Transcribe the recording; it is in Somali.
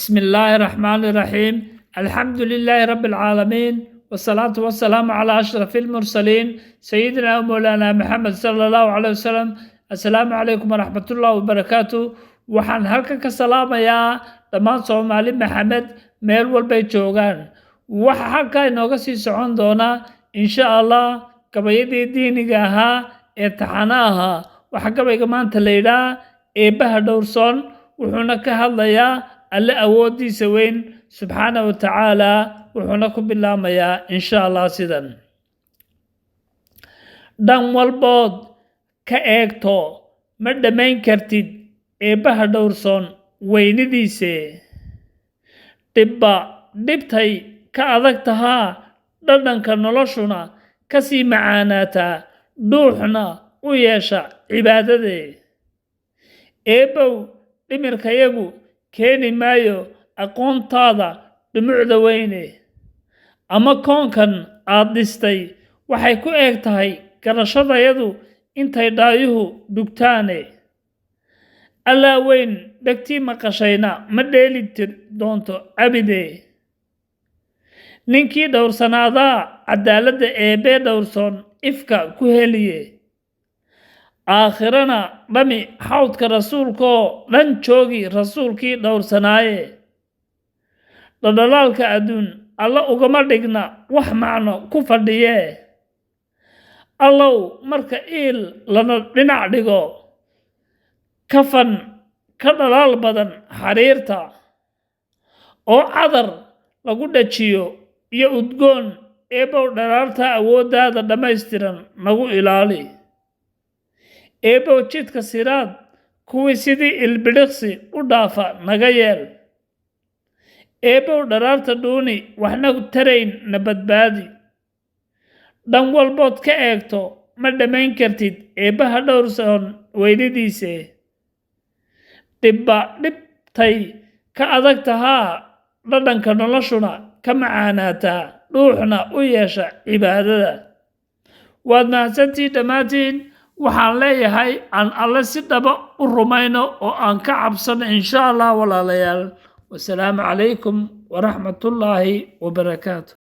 بسم الله الرحمن الرحيم الحمد لله رب العالمين والصلاة والسلام على أشرف المرسلين سيدنا ومولانا محمد صلى الله عليه وسلم. السلام عليكم ورحمة الله وبركاته. waxaan halkan ka salaamayaa dhammaan Soomaali Maxamed meel walba ay joogaan. waxa halka inooga sii socon doona insha Allah gabayadii diiniga ahaa ee taxanaha waxa gabayga maanta leeyahay eebaha dhowrsoon wuxuuna ka hadlayaa alle awoodiisa weyn subxaanahu wa ta'ala wuxuuna ku bilaamayaa insha Allah sidan dhan walbood ka eegto ma dhamayn kartid eebaha dhowrsoon weynidiisa dhibtay ka adag tahaa dhadhanka noloshuna ka sii macaanaata dhuuxna u yeesha cibaadade eebow dhimirkayagu keeni maayo aqoontaada dhumucda weyne ama koonkan aad dhistay waxay ku eeg tahay garashadayadu intay dhaayuhu dhugtaane alla weyn dhegtii maqashayna ma dheeli doonto abide ninkii dhowrsanaadaa cadaaladda eebee dhowrsoon ifka ku heliye aakhirana dhami xawdka rasuulkoo dhan joogi rasuulkii dhowrsanaaye dhadhalaalka adduun alla ugama dhigna wax macno ku fadhiyee allow marka iil lana dhinac dhigo kafan ka dhalaal badan xariirta oo cadar lagu dhajiyo iyo udgoon eebow dhalaarta awooddaada dhammaystiran nagu ilaali eebow jidka siraad kuwii sidii ilbidhiqsi u dhaafa naga yeel eebow dharaarta dhuuni waxna tarayn na badbaadi dhan walbood ka eegto ma dhamayn kartid eebbaha dhowrsoon weynidiise dhibtay ka adag tahaa dhadhanka noloshuna ka macaanaataa dhuuxna u yeesha cibaadada waad mahadsantiin dhammaantiin waxaan leeyahay aan alle si dhaba u rumayno oo aan ka cabsano insha Allah walaalayaal wasalaamu calaykum waraxmatullaahi wabarakaatu.